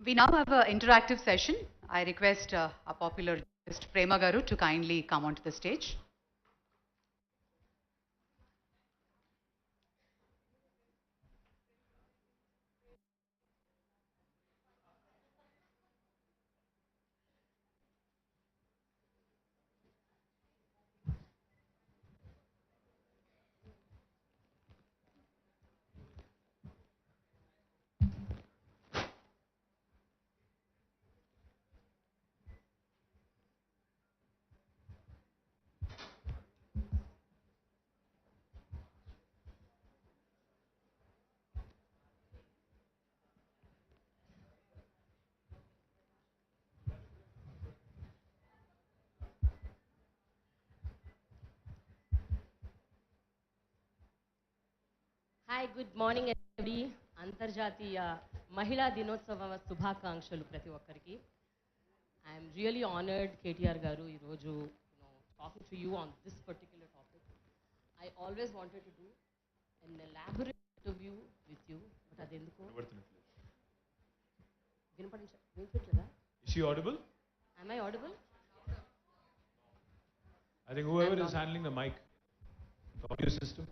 We now have an interactive session. I request our popular guest Prema Garu to kindly come onto the stage. Hi, good morning everybody. అంతర్జాతీయ మహిళా దినోత్సవ శుభాకాంక్షలు ప్రతి ఒక్కరికి. I'm really honoured KTR గారు ఈరోజు talking to you on this particular topic. I always wanted to do an elaborate interview with you, but అది ఎందుకు వినిపించలేదా? Is she audible? Am I audible? I think whoever is handling the mic, the audio system.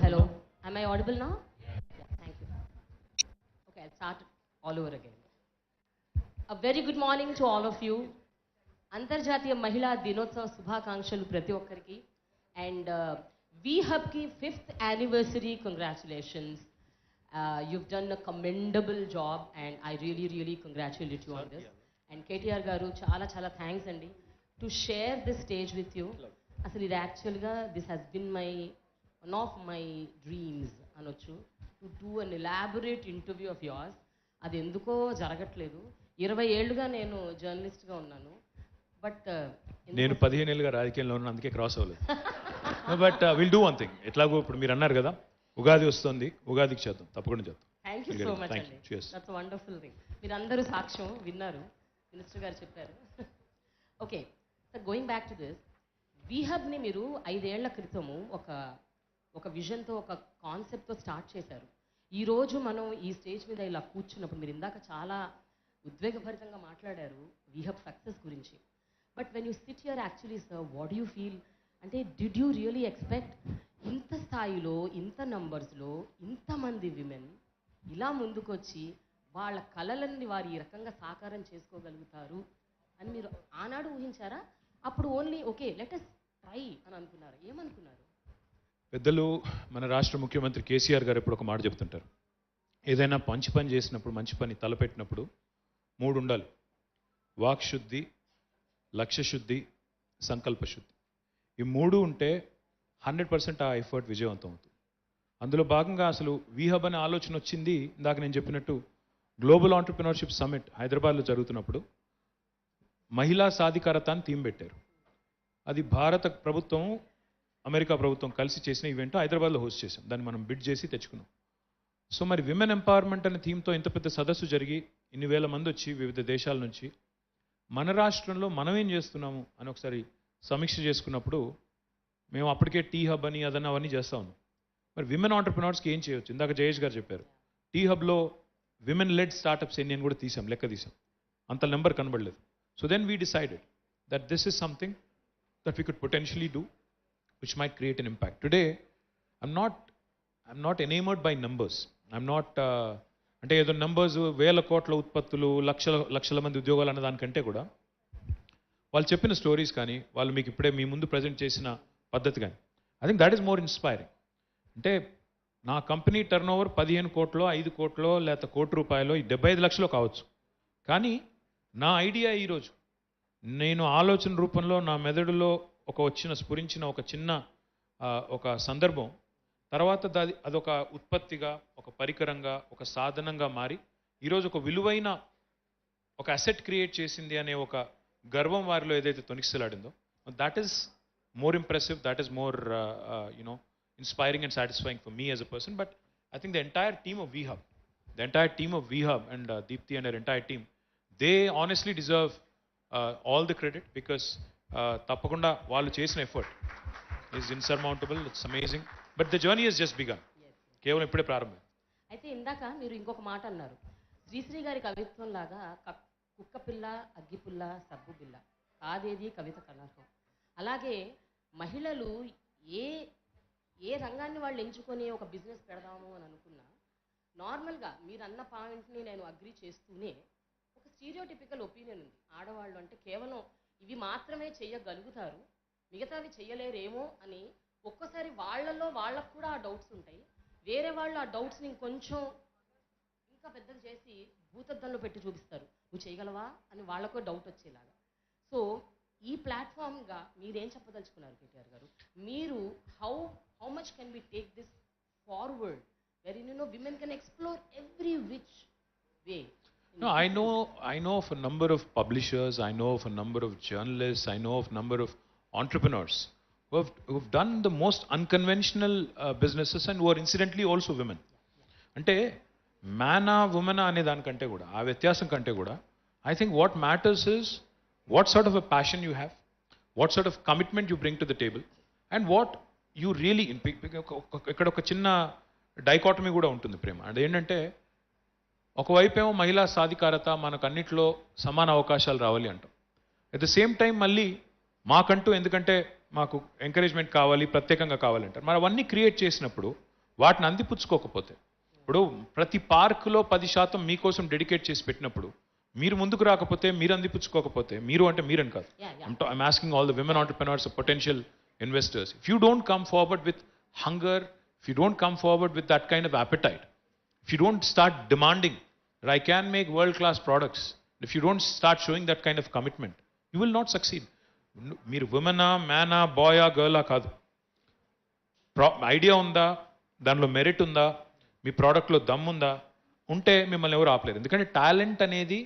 Hello. Am I audible now? Yeah, thank you. Okay, I'll start all over again. A very good morning to all of you. అంతర్జాతీయ మహిళా దినోత్సవ శుభాకాంక్షలు ప్రతి ఒక్కరికి. And WeHub ki 5th anniversary congratulations. You've done a commendable job and I really congratulate you on this. And KTR garu చాలా thanks అండి to share this stage with you. అసలు ఇది యాక్చువల్గా this has been one of my dreams అనొచ్చు, to do an elaborate interview of yours. అది ఎందుకో జరగట్లేదు. 20 ఏళ్ళుగా నేను జర్నలిస్ట్గా ఉన్నాను, బట్ నేను 15 ఏళ్ళుగా రాజకీయంలో ఉన్నాను, అందుకే క్రాస్ అవ్వలేదు. But will do one thing. ఎట్లాగో ఇప్పుడు మీరు అన్నారు కదా, ఉగాది వస్తుంది, ఉగాదికి చేద్దాం, తప్పకుండా చేద్దాం. థ్యాంక్ యూ సో మచ్ అండి. That's wonderful thing. మీరు అందరూ సాక్ష్యం విన్నారు, మినిస్టర్ గారు చెప్పారు. Okay, so going back to this, WeHubని మీరు 5 ఏళ్ల క్రితము ఒక విజన్తో, ఒక కాన్సెప్ట్తో స్టార్ట్ చేశారు. ఈరోజు మనం ఈ స్టేజ్ మీద ఇలా కూర్చున్నప్పుడు మీరు ఇందాక చాలా ఉద్వేగభరితంగా మాట్లాడారు WeHub సక్సెస్ గురించి. But when you SIT here actually sir, what you feel? అంటే డిడ్ యూ రియలీ ఎక్స్పెక్ట్ ఇంత స్థాయిలో, ఇంత నంబర్స్లో, ఇంతమంది విమెన్ ఇలా ముందుకొచ్చి వాళ్ళ కళలన్నీ వారు ఈ రకంగా సాకారం చేసుకోగలుగుతారు అని మీరు ఆనాడు ఊహించారా? అప్పుడు only okay let us try అని అనుకున్నారు? ఏమనుకున్నారు? పెద్దలు, మన రాష్ట్ర ముఖ్యమంత్రి కేసీఆర్ గారు ఎప్పుడు ఒక మాట చెప్తుంటారు, ఏదైనా మంచి పని చేసినప్పుడు, మంచి పని తలపెట్టినప్పుడు 3 ఉండాలి: వాక్శుద్ధి, లక్ష్యశుద్ధి, సంకల్పశుద్ధి. ఈ 3 ఉంటే 100% ఆ ఎఫర్ట్ విజయవంతం అవుతుంది. అందులో భాగంగా అసలు WeHub అనే ఆలోచన వచ్చింది. ఇందాక నేను చెప్పినట్టు గ్లోబల్ ఆంటర్ప్రినర్షిప్ సమ్మిట్ హైదరాబాద్లో జరుగుతున్నప్పుడు మహిళా సాధికారత అని థీమ్ పెట్టారు. అది భారత ప్రభుత్వం, అమెరికా ప్రభుత్వం కలిసి చేసిన ఈవెంట్ హైదరాబాద్లో హోస్ట్ చేశాం. దాన్ని మనం బిడ్ చేసి తెచ్చుకున్నాం. సో మరి విమెన్ ఎంపవర్మెంట్ అనే థీమ్తో ఇంత పెద్ద సదస్సు జరిగి ఇన్ని వేల మంది వచ్చి వివిధ దేశాల నుంచి మన రాష్ట్రంలో మనం ఏం చేస్తున్నాము అని ఒకసారి సమీక్ష చేసుకున్నప్పుడు, మేము అప్పటికే WeHub అని అదన్న అవన్నీ చేస్తా ఉన్నాం. మరి విమెన్ ఆంటర్ప్రినర్స్కి ఏం చేయవచ్చు? ఇందాక జయేష్ గారు చెప్పారు, WeHubలో విమెన్ లెడ్ స్టార్టప్స్ ఎన్ని అని కూడా లెక్క తీసాం. అంత నెంబర్ కనబడలేదు. So then we decided that this is something that we could potentially do which might create an impact. Today, I'm not enamored by numbers. I'm not, అంటే ఏదో నంబర్స్, వేల కోట్ల ఉత్పత్తులు, లక్షల మంది ఉద్యోగాలు అన్న దానికంటే కూడా వాళ్ళు చెప్పిన స్టోరీస్ కానీ, వాళ్ళు మీకు ఇప్పుడే మీ ముందు ప్రజెంట్ చేసిన పద్ధతి కానీ, I think that is more inspiring. అంటే నా కంపెనీ టర్న్ ఓవర్ 15 కోట్లో, 5 కోట్లో, లేకపోతే ₹1 75 లక్షలు కావచ్చు. కానీ నా ఐడియా ఈరోజు నేను ఆలోచన రూపంలో నా మెదడులో స్ఫురించిన ఒక చిన్న ఒక సందర్భం తర్వాత అదొక ఉత్పత్తిగా, ఒక పరికరంగా, ఒక సాధనంగా మారి ఈరోజు ఒక విలువైన ఒక అసెట్ క్రియేట్ చేసింది అనే ఒక గర్వం వారిలో ఏదైతే తొణికిసలాడిందో, that is more impressive, that is more inspiring and satisfying for me as a person. But I think the entire team of WeHub and Deepthi and her entire team, they honestly deserve all the credit, because తప్పకుండా వాళ్ళు చేసిన effort is insurmountable. It's amazing. But the journey is just begun. కేవలం ఇప్పుడే ప్రారంభం. అయితే ఇందాక మీరు ఇంకొక మాట అన్నారు, శ్రీశ్రీ గారి కవిత్వం లాగా కుక్క పిల్ల, అగ్గిపుల్ల, సబ్బు బిల్ల కాదేది కవిత కనర్హం. అలాగే మహిళలు ఏ ఏ రంగాన్ని వాళ్ళు ఎంచుకొని ఒక బిజినెస్ పెడదాము అని అనుకున్నా, నార్మల్గా మీరు అన్న పాయింట్ని నేను అగ్రీ చేస్తూనే ఒక స్టీరియోటిపికల్ ఒపీనియన్ ఉంది. ఆడవాళ్ళు అంటే కేవలం ఇవి మాత్రమే చెయ్యగలుగుతారు, మిగతావి చెయ్యలేరేమో అని ఒక్కోసారి వాళ్ళలో వాళ్ళకు కూడా ఆ డౌట్స్ ఉంటాయి. వేరే వాళ్ళు ఆ డౌట్స్ని ఇంకొంచెం ఇంకా పెద్దది చేసి భూతద్దంలో పెట్టి చూపిస్తారు, నువ్వు చేయగలవా అని వాళ్ళకో డౌట్ వచ్చేలాగా. సో ఈ ప్లాట్ఫామ్గా మీరేం చెప్పదలుచుకున్నారు కేటీఆర్ గారు? మీరు how much can we take this forward wherein women can explore every which way? No, I know of a number of publishers, I know of a number of journalists, I know of a number of entrepreneurs who've done the most unconventional businesses and who are incidentally also women. అంటే మ్యానా ఉమెనా అనే దానికంటే కూడా, ఆ వ్యత్యాసం కంటే కూడా, I think what matters is what sort of a passion you have, what sort of commitment you bring to the table, and what you really, ఇక్కడ ఒక చిన్న డైకాటమీ కూడా ఉంటుంది ప్రేమ. అదేంటంటే ఒకవైపు ఏమో మహిళా సాధికారత, మనకు అన్నింటిలో సమాన అవకాశాలు రావాలి అంటాం. అట్ ద సేమ్ టైం మళ్ళీ మాకంటూ ఎందుకంటే మాకు ఎంకరేజ్మెంట్ కావాలి, ప్రత్యేకంగా కావాలంటారు. మరి అవన్నీ క్రియేట్ చేసినప్పుడు వాటిని అందిపుచ్చుకోకపోతే, ఇప్పుడు ప్రతి పార్కులో 10% మీకోసం డెడికేట్ చేసి పెట్టినప్పుడు మీరు ముందుకు రాకపోతే, మీరు అందిపుచ్చుకోకపోతే, మీరు అంటే మీరని కాదు, I'm asking all the women entrepreneurs, potential investors, if you don't come forward with hunger, if you don't come forward with that kind of appetite, if you don't start demanding that I can make world-class products, if you don't start showing that kind of commitment, you will not succeed. మీరు ఉమెనా, మ్యానా, బాయా, గర్లా కాదు, idea ఉందా, దానిలో merit ఉందా, మీ ప్రోడక్ట్లో దమ్ముందా, ఉంటే మిమ్మల్ని ఎవరు ఆపలేరు. ఎందుకంటే టాలెంట్ అనేది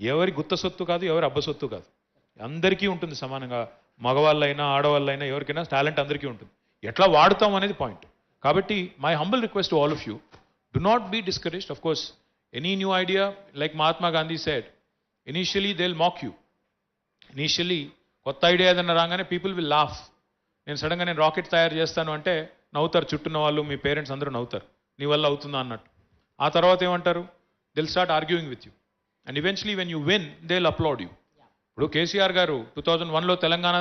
ఎవరి గుత్త సొత్తు కాదు, ఎవరి అబ్బ సొత్తు కాదు, అందరికీ ఉంటుంది సమానంగా. మగవాళ్ళైనా ఆడవాళ్ళైనా ఎవరికైనా టాలెంట్ అందరికీ ఉంటుంది. ఎట్లా వాడుతాం అనేది పాయింట్. కాబట్టి my humble request to all of you, do not be discouraged. Of course, any new idea, like Mahatma Gandhi said, initially they'll mock you. Initially, కొత్త ఐడియా ఏదన్నా రాగానే పీపుల్ విల్ లాఫ్. నేను సడన్గా నేను రాకెట్ తయారు చేస్తాను అంటే నవ్వుతారు, చుట్టూన్న వాళ్ళు, మీ పేరెంట్స్ అందరూ నవ్వుతారు, నీ వల్ల అవుతుందా అన్నట్టు. ఆ తర్వాత ఏమంటారు, they'll start arguing with you. And eventually when you win, they'll applaud you. ఇప్పుడు కేసీఆర్ గారు 2001లో తెలంగాణ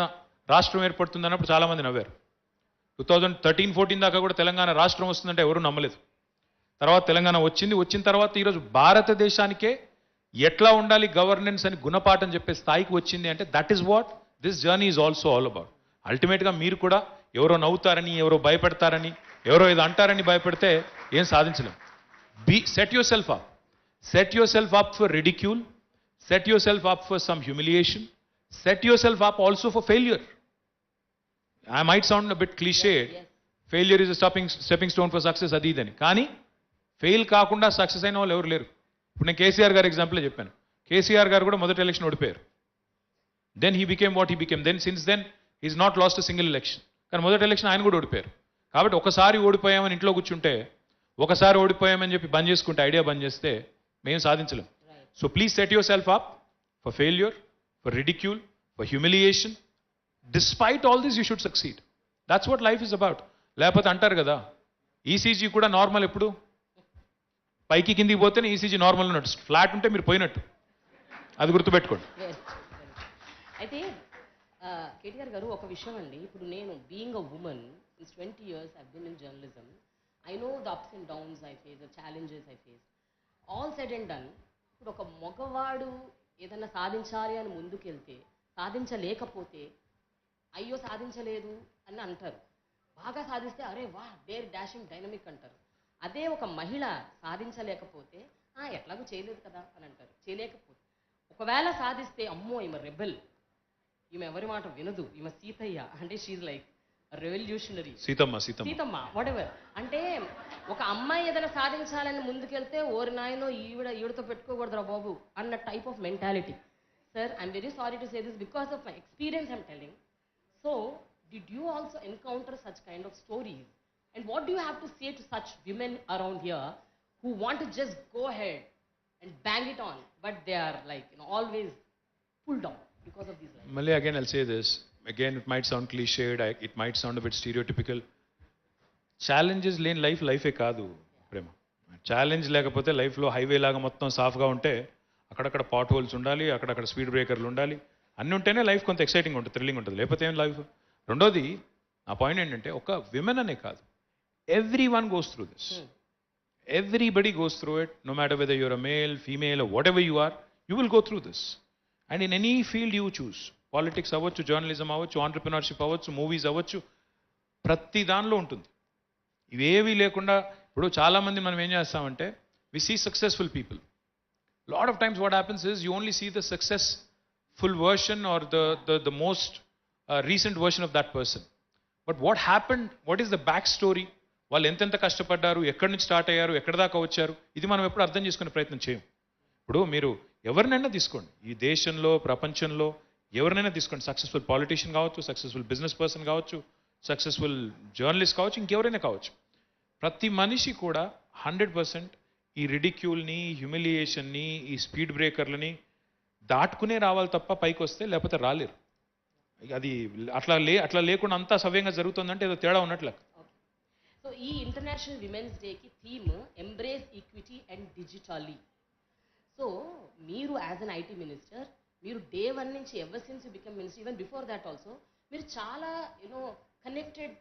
రాష్ట్రం ఏర్పడుతుంది అన్నప్పుడు చాలామంది నవ్వారు. 2013-14 దాకా కూడా తెలంగాణ రాష్ట్రం వస్తుందంటే ఎవరు నమ్మలేదు. తర్వాత తెలంగాణ వచ్చిన తర్వాత ఈరోజు భారతదేశానికే ఎట్లా ఉండాలి గవర్నెన్స్ అని గుణపాఠం చెప్పే స్థాయికి వచ్చింది. అంటే that is what this journey is also all about. అల్టిమేట్గా మీరు కూడా ఎవరో నవ్వుతారని, ఎవరో భయపెడతారని, ఎవరో ఏదో అంటారని భయపెడితే ఏం సాధించలేం. Set your self up, set your self up for ridicule, set your self up for some humiliation, set your self up also for failure. I might sound a bit cliched. Yes. Failure is a stepping stone for success, అది ఇదని. కానీ fail కాకుండా success అయిన వాళ్ళు ఎవరు లేరు. ఇప్పుడు నేను కేసీఆర్ గారి ఎగ్జాంపుల్ చెప్పాను. కేసీఆర్ గారు కూడా మొదటి ఎలక్షన్ ఓడిపోయారు. Then he became what he became. Then since then is not lost a single election. కానీ మొదటి ఎలక్షన్ ఆయన కూడా ఓడిపోయారు. కాబట్టి ఒకసారి ఓడిపోయామని ఇంట్లో కూర్చుంటే, ఒకసారి ఓడిపోయామని చెప్పి బంద్ చేసుకుంటే, ఐడియా బంద్ చేస్తే మేము సాధించలేం. So please set your self up for failure, for ridicule, for humiliation. Despite all this, you should succeed. That's what life is about. లేకపోతే అంటారు కదా, ఈసీజీ కూడా నార్మల్, ఎప్పుడు పైకి కిందికి పోతేనే ఈసీజీ నార్మల్ ఉన్నట్టు, ఫ్లాట్ ఉంటే మీరు పోయినట్టు. అది గుర్తుపెట్టుకోండి. అయితే కేటీఆర్ గారు ఒక విషయం అండి, ఇప్పుడు నేను being a women since 20 years I've been in journalism. I know the ups and downs I face, the challenges I face. All said and done, ఇప్పుడు ఒక మగవాడు ఏదన్నా సాధించాలి అని ముందుకెళ్తే, సాధించలేకపోతే అయ్యో సాధించలేదు అని అంటారు. బాగా సాధిస్తే అరే వా డేర్ డాషింగ్ డైనమిక్ అంటారు. అదే ఒక మహిళ సాధించలేకపోతే ఎట్లాగో చేయలేదు కదా అని అంటారు. చేయలేకపోతే ఒకవేళ సాధిస్తే అమ్మో ఈమె రెబెల్, ఈమె ఎవరి మాట వినదు, ఈమె సీతయ్య అంటే she's like revolutionary, Seethamma what ever. అంటే ఒక అమ్మాయి ఏదైనా సాధించాలని ముందుకెళ్తే ఓరి నాయనో ఈవిడతో పెట్టుకోకూడదురా బాబు అన్న type of mentality. Sir I'm very sorry to say this because of my experience I'm telling. So, did you also encounter such kind of stories? And what do you have to say to such women around here who want to just go ahead and bang it on, but they are like, always pulled down because of these lines? Malli, again, I'll say this. Again, it might sound cliched, it might sound a bit stereotypical. Challenges లేని లైఫే కాదు ప్రేమ. Challenge లేకపోతే లైఫ్లో highway లాగా మొత్తం సాఫ్గా ఉంటే అక్కడక్కడ pot holes ఉండాలి, అక్కడక్కడ స్పీడ్ బ్రేకర్లు ఉండాలి, అన్నీ ఉంటేనే లైఫ్ కొంత ఎక్సైటింగ్ ఉంటుంది, థ్రిల్లింగ్ ఉంటుంది, లేకపోతే ఏం లైఫ్. రెండోది నా పాయింట్ ఏంటంటే ఒక విమెన్ అనే కాదు, every one goes through this. Everybody goes through it, no matter whether you're a male, female, or whatever you are, you will go through this. And in any field you choose, politics అవ్వచ్చు, journalism అవ్వచ్చు, entrepreneurship అవ్వచ్చు, movies అవ్వచ్చు, ప్రతి దానిలో ఉంటుంది. ఇవేవి లేకుండా ఇప్పుడు చాలామంది మనం ఏం చేస్తామంటే we see successful people. Lot of times what happens is you only see the successful version or the most recent version of that person. But what happened, what is the back story? వాళ్ళు ఎంతెంత కష్టపడ్డారు, ఎక్కడి నుంచి start అయ్యారు, ఎక్కడి దాకా వచ్చారు, ఇది మనం ఎప్పుడు అర్థం చేసుకునే ప్రయత్నం చేయం. ఇప్పుడు మీరు ఎవరినైనా తీసుకోండి, ఈ దేశంలో ప్రపంచంలో ఎవరినైనా తీసుకోండి, సక్సెస్ఫుల్ పాలిటీషియన్ కావచ్చు, సక్సెస్ఫుల్ బిజినెస్ పర్సన్ కావచ్చు, సక్సెస్ఫుల్ జర్నలిస్ట్ కావచ్చు, ఇంకెవరైనా కావచ్చు, ప్రతి మనిషి కూడా 100% ఈ రిడిక్యూల్ని, హ్యూమిలియేషన్ని, ఈ స్పీడ్ బ్రేకర్లని దాటుకునే రావాలి తప్ప పైకి వస్తే లేకపోతే రాలేరు. అది అట్లా లేకుండా అంతా సవ్యంగా జరుగుతుందంటే ఏదో తేడా ఉన్నట్లు. సో ఈ ఇంటర్నేషనల్ విమెన్స్ డేకి theme embrace equity and digitally. So మీరు యాజ్ అన్ ఐటీ మినిస్టర్, మీరు డే 1 నుంచి ever since you become minister, even before that also, మీరు చాలా connected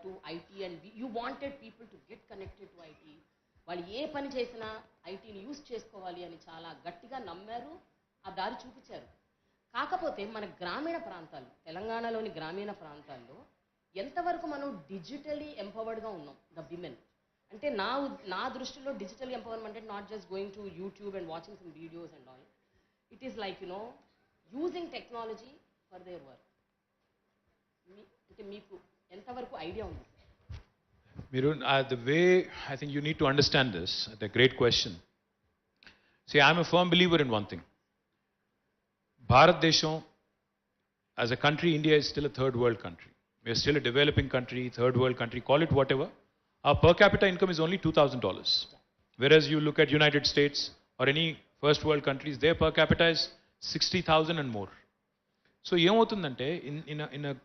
to IT and you wanted people to get connected to IT. వాళ్ళు ఏ పని చేసినా ఐటీని use చేసుకోవాలి అని చాలా గట్టిగా నమ్మారు, ఆ దారి చూపించారు. కాకపోతే మన గ్రామీణ ప్రాంతాలు, తెలంగాణలోని గ్రామీణ ప్రాంతాల్లో ఎంతవరకు మనం డిజిటలీ ఎంపవర్డ్గా ఉన్నాం ద విమెన్ అంటే నా దృష్టిలో డిజిటల్ ఎంపవర్మెంట్ అంటే not just going to YouTube and watching some videos and all. It is like using technology for their work. అంటే మీకు ఎంతవరకు ఐడియా ఉంది? మీరు the way I think you need to understand this, the great question. See, I am a firm believer in one thing. భారతదేశం as a country, India is still a third world country. We are still a developing country, third world country, call it whatever. Our per capita income is only $2,000. Whereas you look at United States or any first world countries, their per capita is 60,000 and more. So ఏమవుతుందంటే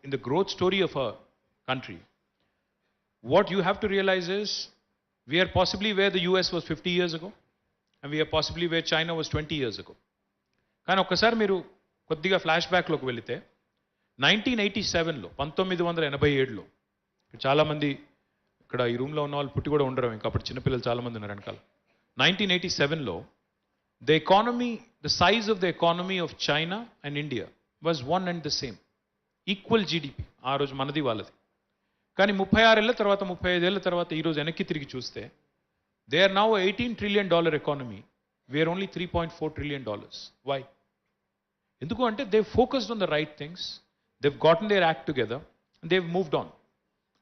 in the growth story of a country, what you have to realize is we are possibly where the US was 50 years ago and we are possibly where China was 20 years ago. కానీ ఒక్కసారి మీరు కొద్దిగా flash బ్యాక్లోకి వెళితే 1987లో 1987లో చాలామంది ఇక్కడ ఈ రూమ్లో ఉన్న వాళ్ళు పుట్టి కూడా ఉండరు, ఇంకా అప్పుడు చిన్నపిల్లలు చాలామంది ఉన్నారు వెనకాల. 1987లో the size of the economy of China and India was one and the same, equal GDP. ఆ రోజు మనది వాళ్ళది. కానీ 36 ఏళ్ళ తర్వాత 35 ఏళ్ళ తర్వాత ఈరోజు వెనక్కి తిరిగి చూస్తే they are now $18 trillion economy, we are only $3.4 trillion. Why? ఎందుకు అంటే they've focused on the right things, they've gotten their act together and they've moved on.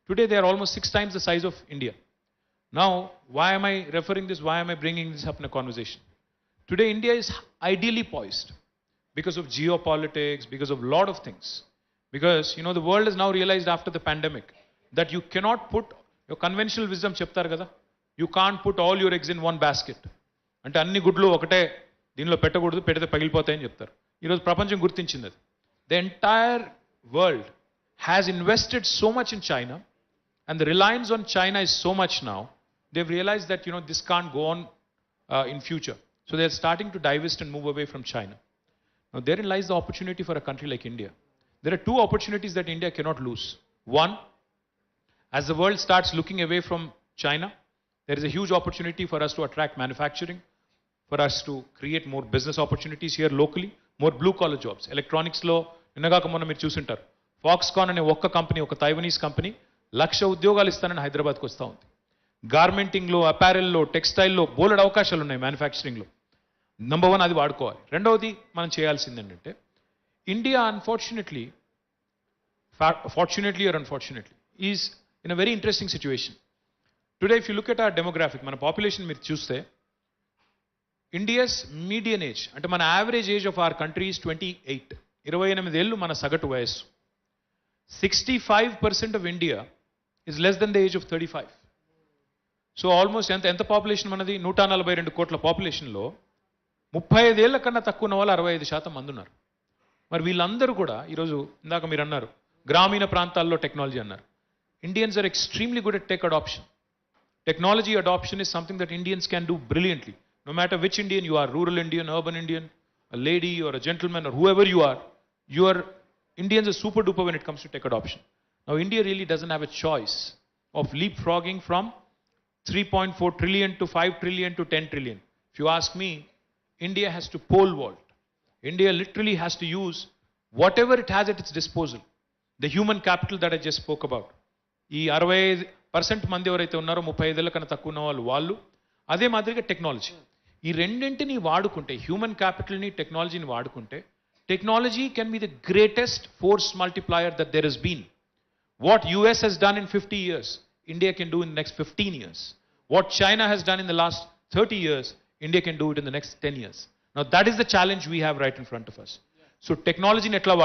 Today they are almost 6 times the size of India. Now, why am I referring this? Why am I bringing this up in a conversation? Today India is ideally poised because of geopolitics, because of a lot of things. Because the world has now realized after the pandemic that you cannot put your conventional wisdom చెప్తారు కదా, you can't put all your eggs in one basket. అంటే అన్ని గుడ్లు ఒకటే దీనిలో పెట్టకూడదు, పెడితే పగిలిపోతాయని చెప్తారు. ఈరోజు ప్రపంచం గుర్తించింది అది. The entire world has invested so much in China and the reliance on China is so much now, they've realized that this can't go on in future. So they're starting to divest and move away from China. Now therein lies the opportunity for a country like India. There are 2 opportunities that India cannot lose. One, as the world starts looking away from China, there is a huge opportunity for us to attract manufacturing, for us to create more business opportunities here locally, more blue collar jobs. Electronics lo నిన్నగాక మొన్న మీరు చూసింటారు, Foxconn అనే ఒక్క company, ఒక Taiwanese company 1,00,000 ఉద్యోగాలు ఇస్తానని హైదరాబాద్కి వస్తూ ఉంది. గార్మెంటింగ్లో, అపారెల్లో, టెక్స్టైల్లో బోలెడు అవకాశాలు ఉన్నాయి, మ్యానుఫ్యాక్చరింగ్లో. నెంబర్ 1 అది వాడుకోవాలి. రెండవది మనం చేయాల్సింది ఏంటంటే India unfortunately or unfortunately is in a very interesting situation. Today if you look at our demographic, మన పాపులేషన్ మీరు చూస్తే ఇండియాస్ మీడియన్ ఏజ్ అంటే మన average age of our country is 28. 28 ఏళ్ళు మన సగటు వయస్సు. 65% of India is less than the age of 35. So almost ఎంత పాపులేషన్ మనది? 142 కోట్ల పాపులేషన్లో 35 ఏళ్ల కన్నా తక్కువ ఉన్న వాళ్ళు 65% మంది ఉన్నారు. మరి వీళ్ళందరూ కూడా ఈరోజు ఇందాక మీరు అన్నారు గ్రామీణ ప్రాంతాల్లో టెక్నాలజీ అన్నారు. Indians are extremely good at tech adoption. Technology adoption is something that Indians can do brilliantly. No matter which Indian you are, rural Indian, urban Indian, a lady or a gentleman or whoever you are, Indians are super duper when it comes to tech adoption. Now India really doesn't have a choice of leapfrogging from 3.4 trillion to 5 trillion to 10 trillion. If you ask me, India has to pole vault. India literally has to use whatever it has at its disposal. The human capital that I just spoke about. ఈ 65% మంది ఎవరైతే ఉన్నారో 35 ఏళ్ళ కన్నా తక్కువ ఉన్న వాళ్ళు అదే మాదిరిగా టెక్నాలజీ ఈ రెండింటిని వాడుకుంటే హ్యూమన్ క్యాపిటల్ని టెక్నాలజీని వాడుకుంటే technology can be the greatest force multiplier that there has been what US has done in 50 years India can do in the next 15 years what China has done in the last 30 years India can do it in the next 10 years now that is the challenge we have right in front of us so టెక్నాలజీని ఎట్లా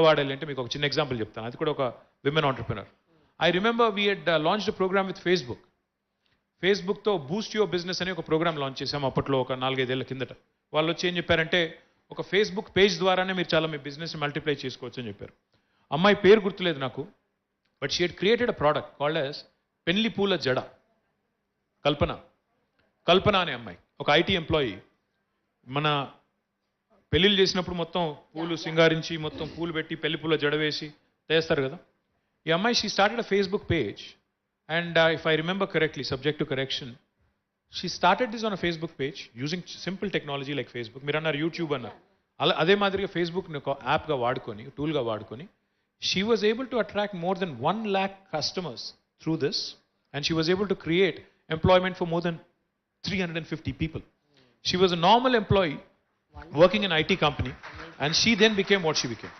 వాడాలి అంటే మీకు ఒక చిన్న example చెప్తాను అది కూడా ఒక women entrepreneur I remember we had launched a program with Facebook. ఫేస్బుక్తో బూస్ట్ యువర్ బిజినెస్ అనే ఒక ప్రోగ్రామ్ లాంచ్ చేసాము అప్పట్లో ఒక 4-5 ఏళ్ల కిందట వాళ్ళు వచ్చి ఏం చెప్పారంటే ఒక ఫేస్బుక్ పేజ్ ద్వారానే మీరు చాలా మీ బిజినెస్ మల్టిప్లై చేసుకోవచ్చు అని చెప్పారు అమ్మాయి పేరు గుర్తులేదు నాకు but she had created a product called as పెళ్లి పూల జడ కల్పన అనే అమ్మాయి ఒక ఐటీ ఎంప్లాయీ మన పెళ్ళిళ్ళు చేసినప్పుడు మొత్తం పూలు సింగారించి మొత్తం పూలు పెట్టి పెళ్లి పూల జడ వేసి చేస్తారు కదా ఈ అమ్మాయి she started a Facebook page and if I remember correctly subject to correction she started this on a Facebook page using simple technology like Facebook మీరు అన్నారు యూట్యూబ్ అన్నారు అదే మాదిరిగా ఫేస్బుక్ని ఒక యాప్గా వాడుకొని టూల్గా వాడుకొని she was able to attract more than 1 lakh customers through this and she was able to create employment for more than 350 people she was a normal employee working in IT company and she then became what she became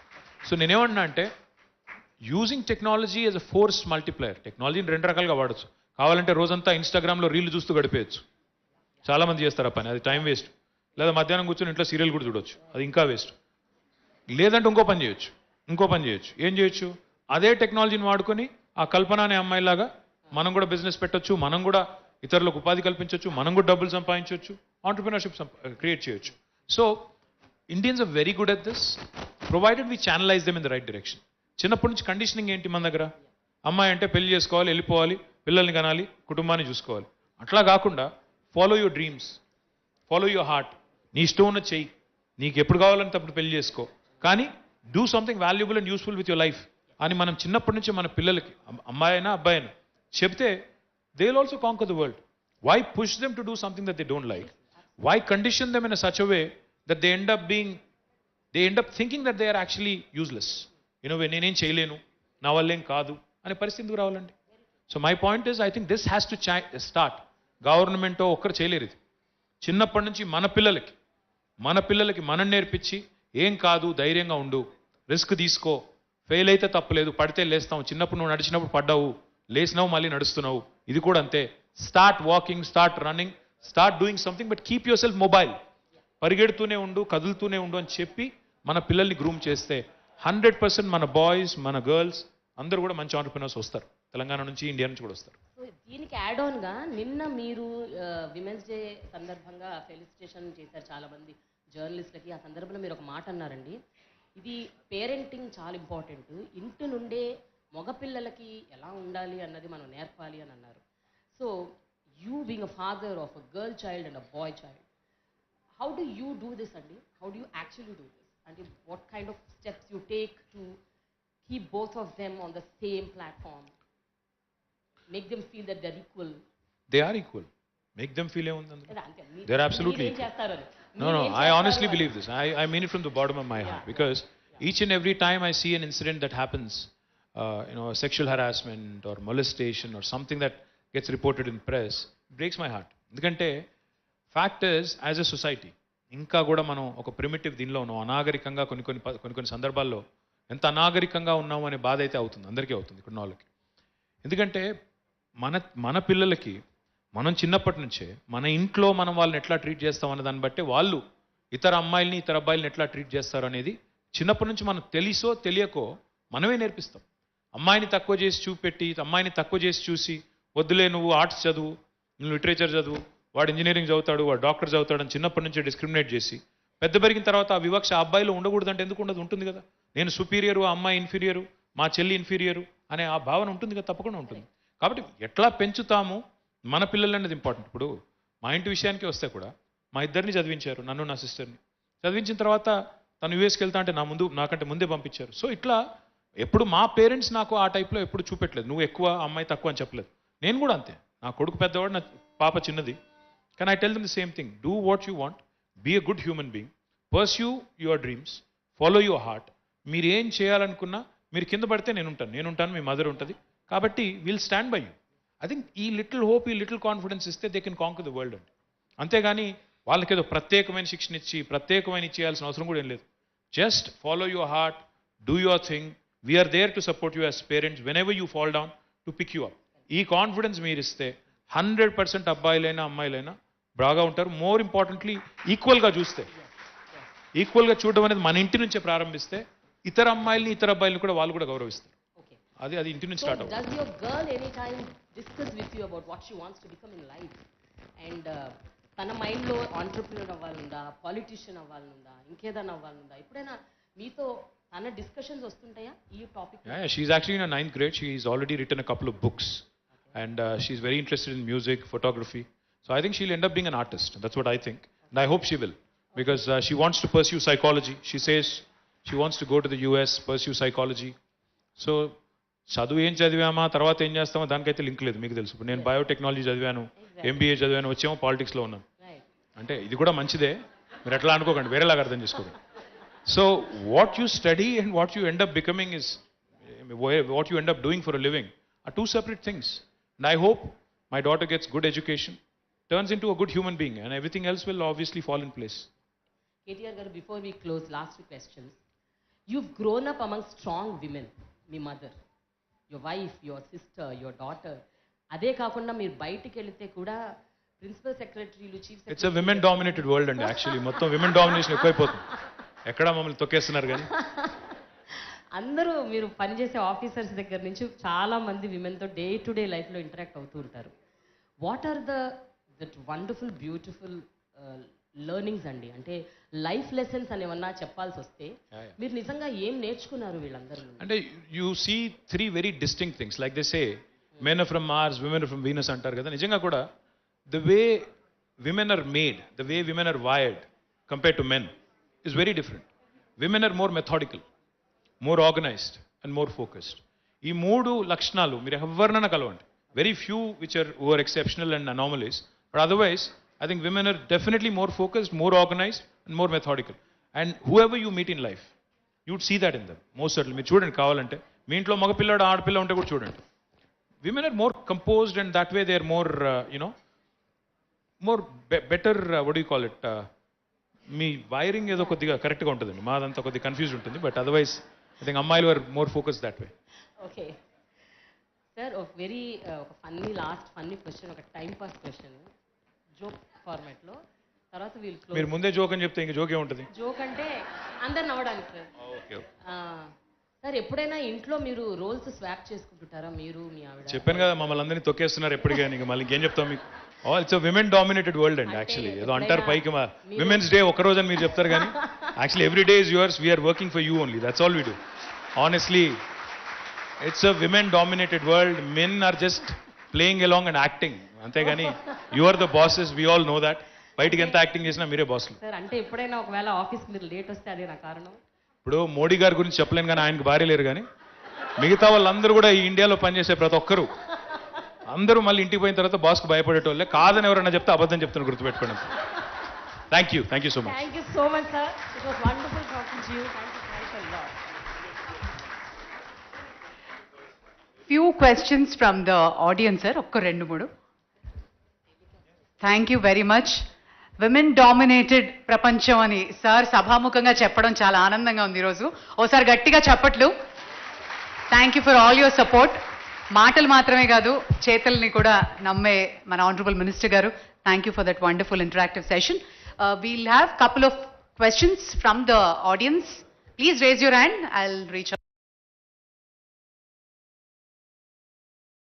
so నేనేమన్నా అంటే using technology as a force multiplier టెక్నాలజీని 2 రకాలుగా వాడచ్చు కావాలంటే రోజంతా ఇన్స్టాగ్రామ్లో reel చూస్తూ గడిపేయచ్చు చాలామంది చేస్తారు ఆ పని అది టైం వేస్ట్ లేదా మధ్యాహ్నం కూర్చొని ఇంట్లో సీరియల్ కూడా చూడొచ్చు అది ఇంకా వేస్ట్ లేదంటే ఇంకో పని చేయొచ్చు ఏం చేయొచ్చు అదే టెక్నాలజీని వాడుకొని ఆ కల్పన అనే అమ్మాయిలాగా మనం కూడా బిజినెస్ పెట్టొచ్చు మనం కూడా ఇతరులకు ఉపాధి కల్పించవచ్చు మనం కూడా డబ్బులు సంపాదించవచ్చు ఆంటర్ప్రినర్షిప్ క్రియేట్ చేయొచ్చు so Indians are very good at this provided we channelise them in the right direction చిన్నప్పటి నుంచి కండిషనింగ్ ఏంటి మన దగ్గర అమ్మాయి అంటే పెళ్లి చేసుకోవాలి వెళ్ళిపోవాలి పిల్లల్ని కనాలి కుటుంబాన్ని చూసుకోవాలి అట్లా కాకుండా follow your dreams follow your heart నీ ఇష్టం ఉన్న చెయ్యి నీకు ఎప్పుడు కావాలంటే అప్పుడు పెళ్లి చేసుకో కానీ do something valuable and useful with your life అని మనం చిన్నప్పటి నుంచి మన పిల్లలకి అమ్మాయి అయినా అబ్బాయి అయినా చెప్తే they will also conquer the world why push them to do something that they don't like why condition them in such a way that they end up thinking that they are actually useless నేనేం చేయలేను నా వల్లేం కాదు అనే పరిస్థితికి రావాలండి so my point is I think this has to start government ఒక్కరు చేయలేరు ఇది చిన్నప్పటి నుంచి మన పిల్లలకి మనం నేర్పించి ఏం కాదు ధైర్యంగా ఉండు రిస్క్ తీసుకో ఫెయిల్ అయితే తప్పలేదు పడితే లేస్తాం చిన్నప్పుడు నువ్వు నడిచినప్పుడు పడ్డావు లేచినావు మళ్ళీ నడుస్తున్నావు ఇది కూడా అంతే start walking start running start doing something but keep your self mobile పరిగెడుతూనే ఉండు కదులుతూనే ఉండు అని చెప్పి మన పిల్లల్ని గ్రూమ్ చేస్తే 100% మన బాయ్స్ మన గర్ల్స్ అందరూ కూడా మంచి ఆంటర్ప్రినర్స్ వస్తారు తెలంగాణ నుంచి ఇండియా నుంచి కూడా వస్తారు దీనికి యాడ్ ఆన్గా నిన్న మీరు విమెన్స్ డే సందర్భంగా ఫెలిసిటేషన్ చేశారు చాలామంది జర్నలిస్టులకి ఆ సందర్భంలో మీరు ఒక మాట అన్నారండి ఇది పేరెంటింగ్ చాలా ఇంపార్టెంట్ ఇంటి నుండే మగపిల్లలకి ఎలా ఉండాలి అన్నది మనం నేర్పాలి అని అన్నారు so you being a father of a girl child and a boy child how do you do this అండి how do you actually do this and what kind of steps you take to keep both of them on the same platform make them feel that they are equal make them feel they're absolutely no I honestly believe this I mean it from the bottom of my heart because each and every time I see an incident that happens sexual harassment or molestation or something that gets reported in press it breaks my heart ఎందుకంటే fact is as a society ఇంకా కూడా మనం ఒక primitive దీనిలో ఉన్నాం అనాగరికంగా కొన్ని సందర్భాల్లో ఎంత అనాగరికంగా ఉన్నాము అనే బాధ అయితే అవుతుంది అందరికీ అవుతుంది ఇక్కడ వాళ్ళకి ఎందుకంటే మన పిల్లలకి మనం చిన్నప్పటి నుంచే మన ఇంట్లో మనం వాళ్ళని ఎట్లా ట్రీట్ చేస్తాం అన్న దాన్ని బట్టి వాళ్ళు ఇతర అమ్మాయిల్ని ఇతర అబ్బాయిల్ని ఎట్లా ట్రీట్ చేస్తారు అనేది చిన్నప్పటి నుంచి మనం తెలుసో తెలియకో మనమే నేర్పిస్తాం అమ్మాయిని తక్కువ చేసి చూపెట్టి అమ్మాయిని తక్కువ చేసి చూసి వద్దులే నువ్వు ఆర్ట్స్ చదువు నువ్వు లిటరేచర్ చదువు వాడు ఇంజనీరింగ్ చదువుతాడు వాడు డాక్టర్ చదువుతాడు అని చిన్నప్పటి నుంచే డిస్క్రిమినేట్ చేసి పెద్ద పెరిగిన తర్వాత ఆ వివక్ష అబ్బాయిలో ఉండకూడదంటే ఎందుకు ఉండదు ఉంటుంది కదా నేను సుపీరియరు ఆ అమ్మాయి ఇన్ఫీరియరు మా చెల్లి ఇన్ఫీరియరు అనే ఆ భావన ఉంటుంది కదా, తప్పకుండా ఉంటుంది. కాబట్టి ఎట్లా పెంచుతాము మన పిల్లలు అనేది ఇంపార్టెంట్. ఇప్పుడు మా ఇంటి విషయానికి వస్తే కూడా మా ఇద్దరిని చదివించారు, నన్ను నా సిస్టర్ని. చదివించిన తర్వాత తను యూఎస్కి వెళ్తా అంటే నాకంటే ముందే పంపించారు. సో ఇట్లా ఎప్పుడు మా పేరెంట్స్ నాకు ఆ టైప్లో ఎప్పుడు చూపెట్టలేదు, నువ్వు ఎక్కువ అమ్మాయి తక్కువ అని చెప్పలేదు. నేను కూడా అంతే, నా కొడుకు పెద్దవాడు, నా పాప చిన్నది. Can I tell them the same thing, do what you want, be a good human being, pursue your dreams, follow your heart. మీరు ఏం చేయాలనుకున్నా మీరు కింద పడితే నేనుంటాను, మీ మదర్ ఉంటుంది. కాబట్టి will stand by you. I think ఈ లిటిల్ హోప్, ఈ లిటిల్ కాన్ఫిడెన్స్ ఇస్తే they can canker the world అండి. అంతేగాని వాళ్ళకేదో ప్రత్యేకమైన శిక్షణ ఇచ్చి ప్రత్యేకమైన ఇచ్చేయాల్సిన అవసరం కూడా ఏం లేదు. Just follow your heart, do your thing, we're there to support you as parents whenever you fall down to pick you up. ఈ కాన్ఫిడెన్స్ మీరు ఇస్తే 100% అబ్బాయిలైనా అమ్మాయిలైనా బాగా ఉంటారు. మోర్ ఇంపార్టెంట్లీ ఈక్వల్గా చూస్తే, ఈక్వల్గా చూడడం అనేది మన ఇంటి నుంచే ప్రారంభిస్తే ఇతర అమ్మాయిల్ని ఇతర అబ్బాయిల్ని కూడా వాళ్ళు కూడా గౌరవిస్తారు. అది ఇంటి నుంచి స్టార్ట్ అవుతుంది. Does your girl anytime discuss with you about what she wants to become in life? And తన మైండ్లో ఆంటర్ప్రినర్ అవ్వాలనుందా, పాలిటీషియన్ అవ్వాలనుందా, ఇంకేదైనా అవ్వాలనుందా? ఎప్పుడైనా మీతో తన డిస్కషన్స్ వస్తుంటాయా ఈ topic? Yeah, she's actually in her 9th grade. She's already written a couple of books. And she's very interested in music, photography. So I think she'll end up being an artist. That's what I think. And I hope she will. Because she wants to pursue psychology. She says she wants to go to the US, pursue psychology. So, చదువు ఏం చదివామా తర్వాత ఏం చేస్తామో దానికైతే link లేదు, మీకు తెలుసు. నేను బయోటెక్నాలజీ చదివాను, ఎంబీఏ చదివాను, వచ్చేమో పాలిటిక్స్లో ఉన్నాను. అంటే ఇది కూడా మంచిదే, మీరు ఎట్లా అనుకోకండి, వేరేలాగా అర్థం చేసుకోకండి. So what you study and what you end up becoming is, what you end up doing for a living are two separate things. And I hope my daughter gets good education, turns into a good human being, and everything else will obviously fall in place. KTR garu, before we close, last two questions. You've grown up among strong women. Me mother, your wife, your sister, your daughter. అదే కాకుండా మీరు బయటికి వెళితే కూడా principal సెక్రటరీలు, chief secretary. It's a women dominated world అండి. Actually మొత్తం women domination ఎక్కువైపోతుంది. ఎక్కడ మమ్మల్ని తొక్కేస్తున్నారు కానీ అందరూ మీరు పనిచేసే ఆఫీసర్స్ దగ్గర నుంచి చాలా మంది విమెన్తో డే టు డే లైఫ్లో ఇంటరాక్ట్ అవుతూ ఉంటారు. What are that wonderful beautiful learnings అండి, అంటే లైఫ్ లెసన్స్ అని ఏమన్నా చెప్పాల్సి వస్తే మీరు నిజంగా ఏం నేర్చుకున్నారు వీళ్ళందరూ? అంటే you see 3 very distinct things. Like they say men are from Mars, women are from Venus అంటారు కదా. నిజంగా కూడా the way women are made, the way women are wired compared to men is very different. Women are more methodical, more organised and more focused. ఈ 3 లక్షణాలు మీరు ఎవరినైనా కలవండి. Very few who are exceptional and anomalies, but otherwise I think women are definitely more focused, more organized and more methodical. And whoever you meet in life, you would see that in them, most certainly. మీరు చూడండి కావాలంటే, మీ ఇంట్లో మగ పిల్లాడు ఆడపిల్ల ఉంటే కూడా చూడండి. Women are more composed and that way they are more more better, what do you call it, మీ వైరింగ్ ఏదో కొద్దిగా కరెక్ట్గా ఉంటుందండి, మాదంతా కొద్దిగా కన్ఫ్యూజ్ ఉంటుంది. బట్ అదర్వైజ్ ఐ థింక్ అమ్మాయిలు are more focus that way. Okay sir, ఒక very funny last funny question, ఒక టైం పాస్ క్వశ్చన్, జోక్ ఫార్మాట్లో. తర్వాత వీళ్ళు మీరు ముందే జోక్ అని చెప్తే ఇంకా జోక్ ఏముంటుంది? జోక్ అంటే అందరు నవ్వడానికి సార్. సార్, ఎప్పుడైనా ఇంట్లో మీరు రోల్స్ స్వాప్ చేసుకుంటుంటారా మీరు మీ ఆవిడ? చెప్పాను కదా మమ్మల్ని అందరినీ తొక్కేస్తున్నారు ఎప్పటికీ. మళ్ళీ ఇంకేం చెప్తాం మీకు? ఇట్స్ విమెన్ డామినేటెడ్ వరల్డ్ అండి. యాక్చువల్లీ ఏదో అంటారు పైకి విమెన్స్ డే ఒక్కరోజు అని మీరు చెప్తారు కానీ actually every day is yours. We're working for you only, that's all we do. Honestly it's a women dominated world. Men are just playing along and acting, అంతేగాని you are the bosses, we all know that. బయటికి ఎంత acting చేసినా మీరే బాస్లు sir. అంటే ఎప్పుడైనా ఒకవేళ office మీరు late వస్తే అదే నా కారణం? ఇప్పుడు మోడీ గారి గురించి చెప్పలేను కానీ ఆయనకు భార్య లేరు, కానీ మిగతా వాళ్ళందరూ కూడా ఈ ఇండియాలో పనిచేసే ప్రతి ఒక్కరు అందరూ మళ్ళీ ఇంటికి పోయిన తర్వాత బాస్కు భయపడేటోళ్ళే. కాదని ఎవరైనా చెప్తే అబద్ధం చెప్తాను, గుర్తుపెట్టుకోండి. Thank you so much. Thank you so much sir. It was wonderful talking to you. Thank you so much. Few questions from the audience, sir. ఒక్క 2-3. Thank you very much. Women dominated ప్రపంచం అని sir సభాముఖంగా చెప్పడం చాలా ఆనందంగా ఉంది ఈరోజు. ఓసారి గట్టిగా చప్పట్లు. Thank you for all your support. మాటలు మాత్రమే కాదు, చేతల్ని కూడా నమ్మే మన ఆనరబుల్ మినిస్టర్ గారు. Thank you for that wonderful interactive session. We'll have couple of questions from the audience. Please raise your hand. I'll reach out.